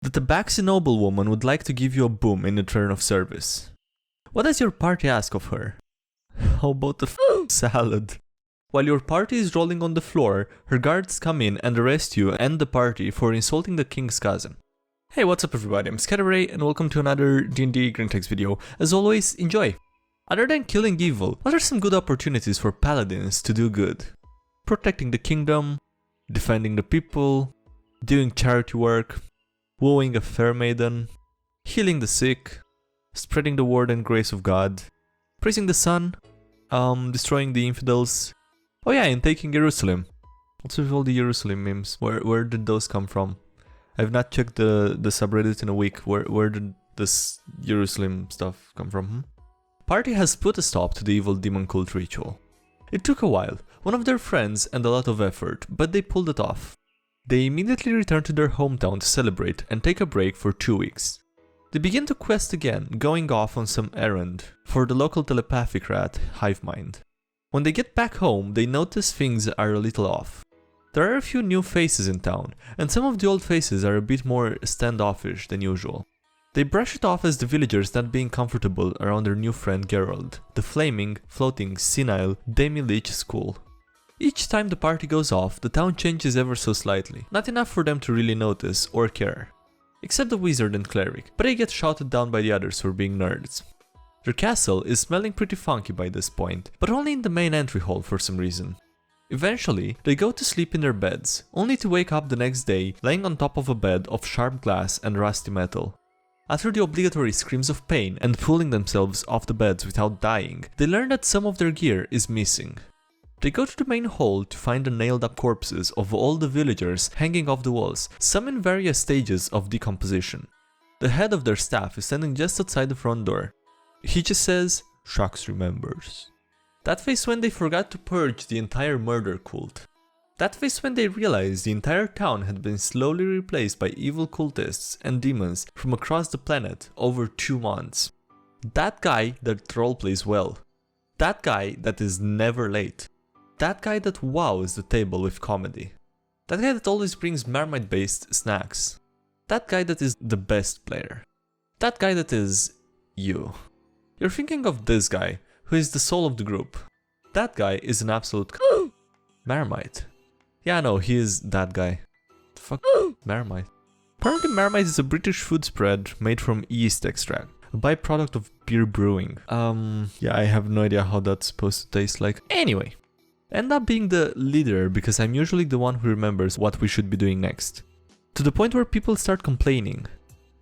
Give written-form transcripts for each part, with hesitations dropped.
The tabaxi noblewoman would like to give you a boom in return of service. What does your party ask of her? How about a salad? While your party is rolling on the floor, her guards come in and arrest you and the party for insulting the king's cousin. Hey, what's up everybody, I'm SkyDieRay and welcome to another DnDGreentext video. As always, enjoy! Other than killing evil, what are some good opportunities for paladins to do good? Protecting the kingdom, defending the people, doing charity work, wooing a fair maiden, healing the sick, spreading the word and grace of God, praising the sun, destroying the infidels. Oh yeah, and taking Jerusalem. What's with all the Jerusalem memes? Where did those come from? I've not checked the subreddit in a week. Where did this Jerusalem stuff come from? Party has put a stop to the evil demon cult ritual. It took a while, one of their friends and a lot of effort, but they pulled it off. They immediately returned to their hometown to celebrate and take a break for 2 weeks. They begin to quest again, going off on some errand for the local telepathic rat, Hivemind. When they get back home, they notice things are a little off. There are a few new faces in town, and some of the old faces are a bit more standoffish than usual. They brush it off as the villagers not being comfortable around their new friend Geralt, the flaming, floating, senile demi-lich school. Each time the party goes off, the town changes ever so slightly, not enough for them to really notice or care. Except the wizard and cleric, but they get shouted down by the others for being nerds. Their castle is smelling pretty funky by this point, but only in the main entry hall for some reason. Eventually, they go to sleep in their beds, only to wake up the next day laying on top of a bed of sharp glass and rusty metal. After the obligatory screams of pain and pulling themselves off the beds without dying, they learn that some of their gear is missing. They go to the main hall to find the nailed up corpses of all the villagers hanging off the walls, some in various stages of decomposition. The head of their staff is standing just outside the front door. He just says, "Shax remembers." That face when they forgot to purge the entire murder cult. That face when they realized the entire town had been slowly replaced by evil cultists and demons from across the planet over 2 months. That guy that roleplays well. That guy that is never late. That guy that wows the table with comedy. That guy that always brings Marmite-based snacks. That guy that is the best player. That guy that is you. You're thinking of this guy, who is the soul of the group. That guy is an absolute Marmite. Yeah, no, he is that guy. The fuck Marmite? Apparently Marmite is a British food spread made from yeast extract, a byproduct of beer brewing. Yeah, I have no idea how that's supposed to taste like. Anyway, end up being the leader because I'm usually the one who remembers what we should be doing next. To the point where people start complaining.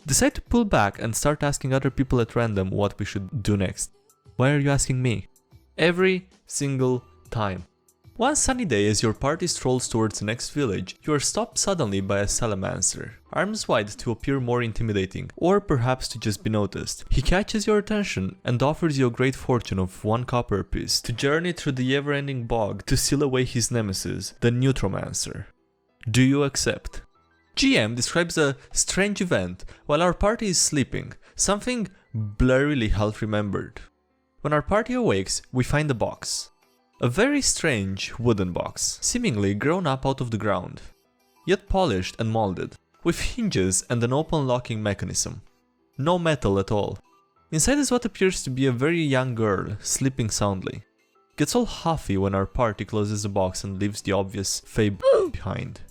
Decide to pull back and start asking other people at random what we should do next. Why are you asking me? Every single time. One sunny day as your party strolls towards the next village, you are stopped suddenly by a salamancer, arms wide to appear more intimidating, or perhaps to just be noticed. He catches your attention and offers you a great fortune of 1 copper piece to journey through the ever-ending bog to seal away his nemesis, the Neutromancer. Do you accept? GM describes a strange event while our party is sleeping, something blurrily half-remembered. When our party awakes, we find a box. A very strange wooden box, seemingly grown up out of the ground, yet polished and molded, with hinges and an open locking mechanism. No metal at all. Inside is what appears to be a very young girl, sleeping soundly. Gets all huffy when our party closes the box and leaves the obvious fey behind.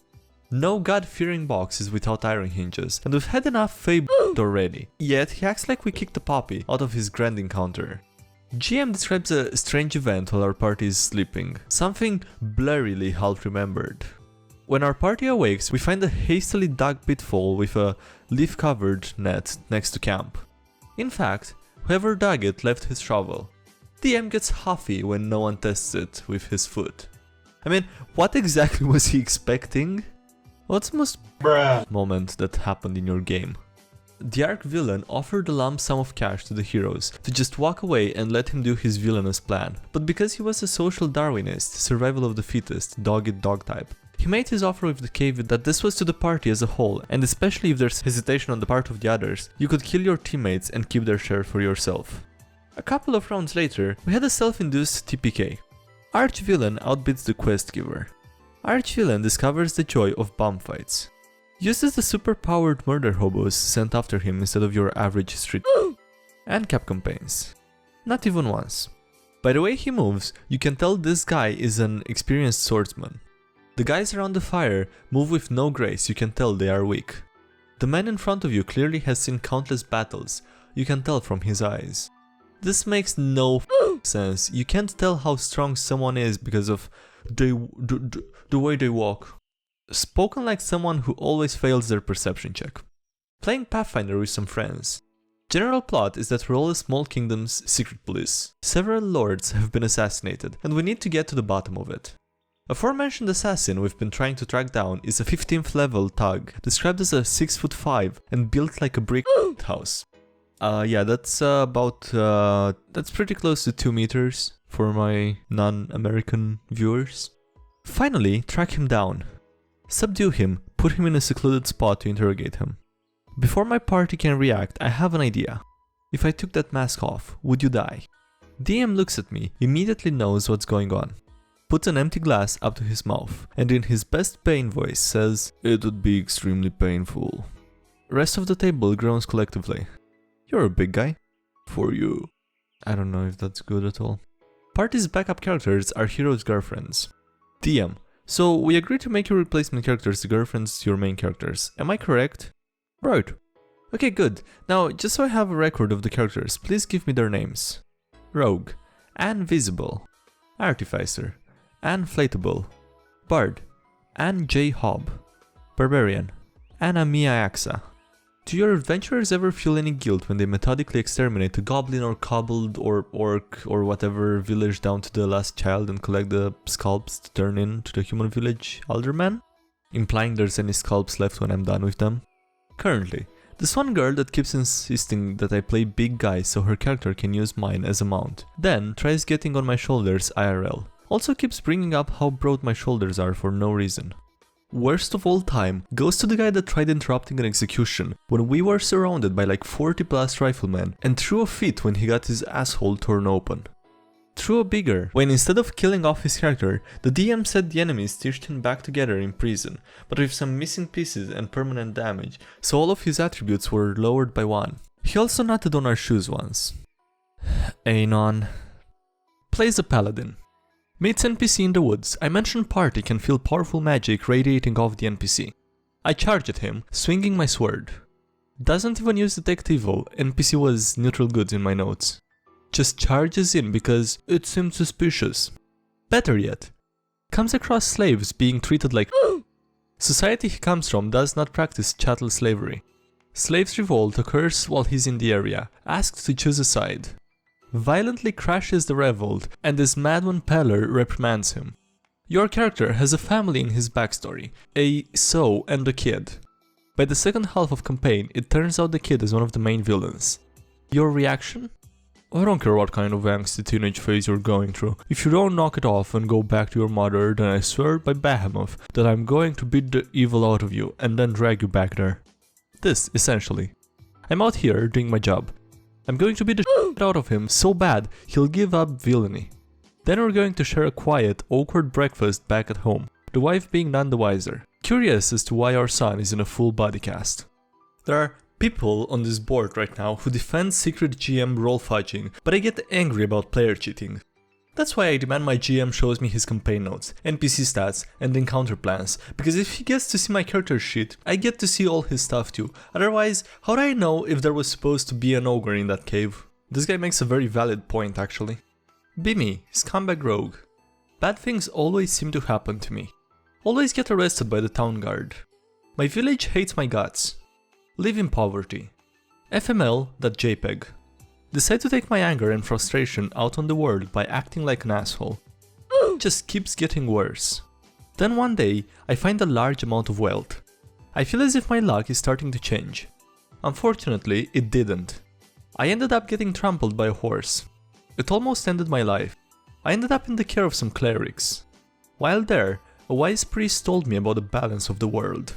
No God-fearing box is without iron hinges, and we've had enough fey already, yet he acts like we kicked the puppy out of his grand encounter. GM describes a strange event while our party is sleeping, something blurrily half-remembered. When our party awakes, we find a hastily dug pitfall with a leaf-covered net next to camp. In fact, whoever dug it left his shovel. DM gets huffy when no one tests it with his foot. I mean, what exactly was he expecting? What's the most moment that happened in your game? The arch villain offered a lump sum of cash to the heroes to just walk away and let him do his villainous plan, but because he was a social Darwinist, survival of the fittest, dog-eat-dog type, he made his offer with the caveat that this was to the party as a whole, and especially if there's hesitation on the part of the others, you could kill your teammates and keep their share for yourself. A couple of rounds later, we had a self-induced TPK. Arch-villain outbids the quest giver. Arch-villain discovers the joy of bomb fights. Uses the super-powered murder hobos sent after him instead of your average street. And kept campaigns. Not even once. By the way he moves, you can tell this guy is an experienced swordsman. The guys around the fire move with no grace, you can tell they are weak. The man in front of you clearly has seen countless battles, you can tell from his eyes. This makes no sense, you can't tell how strong someone is because of the way they walk. Spoken like someone who always fails their perception check. Playing Pathfinder with some friends. General plot is that we're all a small kingdom's secret police. Several lords have been assassinated, and we need to get to the bottom of it. Aforementioned assassin we've been trying to track down is a 15th level thug, described as a 6'5" and built like a brick house. Yeah, that's that's pretty close to 2 meters for my non-American viewers. Finally, track him down. Subdue him, put him in a secluded spot to interrogate him. Before my party can react, I have an idea. If I took that mask off, would you die? DM looks at me, immediately knows what's going on. Puts an empty glass up to his mouth, and in his best Bane voice says, "It would be extremely painful." Rest of the table groans collectively. "You're a big guy." "For you." I don't know if that's good at all. Party's backup characters are heroes' girlfriends. DM, so we agreed to make your replacement characters the girlfriends to your main characters, am I correct? Right. Okay, good. Now, just so I have a record of the characters, please give me their names. Rogue, Anne Visible, Artificer, Anne Flatable, Bard, Anne J. Hobb, Barbarian, Anna Mia Axa. Do your adventurers ever feel any guilt when they methodically exterminate a goblin or kobold or orc or whatever village down to the last child and collect the scalps to turn into the human village alderman? Implying there's any scalps left when I'm done with them? Currently, this one girl that keeps insisting that I play big guy so her character can use mine as a mount, then tries getting on my shoulders IRL. Also keeps bringing up how broad my shoulders are for no reason. Worst of all time goes to the guy that tried interrupting an execution when we were surrounded by like 40 plus riflemen and threw a fit when he got his asshole torn open. Threw a bigger when instead of killing off his character, the DM said the enemies stitched him back together in prison, but with some missing pieces and permanent damage, so all of his attributes were lowered by 1. He also knotted on our shoes once. Anon. Plays a paladin. Meets NPC in the woods. I mentioned party can feel powerful magic radiating off the NPC. I charge at him, swinging my sword. Doesn't even use detect evil, NPC was neutral goods in my notes. Just charges in because it seemed suspicious. Better yet, comes across slaves being treated like society he comes from does not practice chattel slavery. Slaves revolt occurs while he's in the area, asked to choose a side. Violently crashes the revolt and is mad when Peller reprimands him. Your character has a family in his backstory, a sow and a kid. By the second half of campaign, it turns out the kid is one of the main villains. Your reaction? I don't care what kind of angsty teenage phase you're going through. If you don't knock it off and go back to your mother, then I swear by Bahamut that I'm going to beat the evil out of you and then drag you back there. This, essentially. I'm out here doing my job. I'm going to beat the shit out of him so bad he'll give up villainy. Then we're going to share a quiet, awkward breakfast back at home, the wife being none the wiser. Curious as to why our son is in a full body cast. There are people on this board right now who defend secret GM role fudging, but I get angry about player cheating. That's why I demand my GM shows me his campaign notes, NPC stats, and encounter plans, because if he gets to see my character sheet, I get to see all his stuff too. Otherwise, how do I know if there was supposed to be an ogre in that cave? This guy makes a very valid point actually. Be me, scumbag rogue. Bad things always seem to happen to me. Always get arrested by the town guard. My village hates my guts. Live in poverty. FML.jpg. Decide to take my anger and frustration out on the world by acting like an asshole. Just keeps getting worse. Then one day, I find a large amount of wealth. I feel as if my luck is starting to change. Unfortunately, it didn't. I ended up getting trampled by a horse. It almost ended my life. I ended up in the care of some clerics. While there, a wise priest told me about the balance of the world.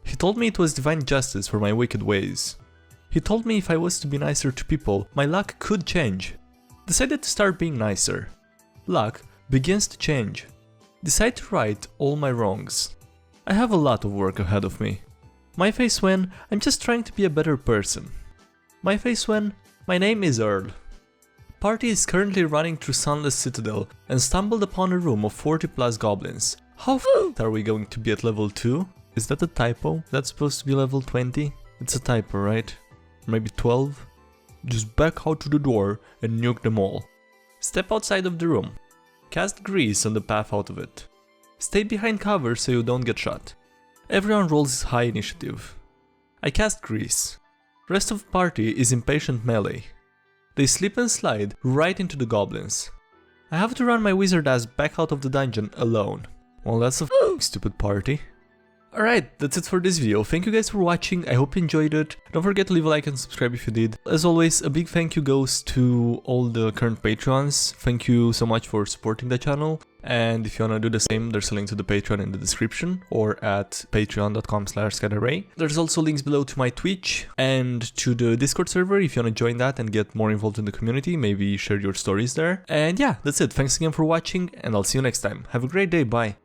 He told me it was divine justice for my wicked ways. He told me if I was to be nicer to people, my luck could change. Decided to start being nicer. Luck begins to change. Decide to right all my wrongs. I have a lot of work ahead of me. My face when I'm just trying to be a better person. My face when my name is Earl. Party is currently running through Sunless Citadel and stumbled upon a room of 40 plus goblins. How f***ed are we going to be at level 2? Is that a typo? That's supposed to be level 20? It's a typo, right? Maybe 12? Just back out to the door and nuke them all. Step outside of the room. Cast grease on the path out of it. Stay behind cover so you don't get shot. Everyone rolls high initiative. I cast grease. Rest of party is impatient melee. They slip and slide right into the goblins. I have to run my wizard ass back out of the dungeon alone. Well, that's a stupid party. Alright, that's it for this video. Thank you guys for watching, I hope you enjoyed it. Don't forget to leave a like and subscribe if you did. As always, a big thank you goes to all the current Patreons. Thank you so much for supporting the channel. And if you wanna do the same, there's a link to the Patreon in the description or at patreon.com/SkyDieRay. There's also links below to my Twitch and to the Discord server if you wanna join that and get more involved in the community, maybe share your stories there. And yeah, that's it. Thanks again for watching and I'll see you next time. Have a great day, bye.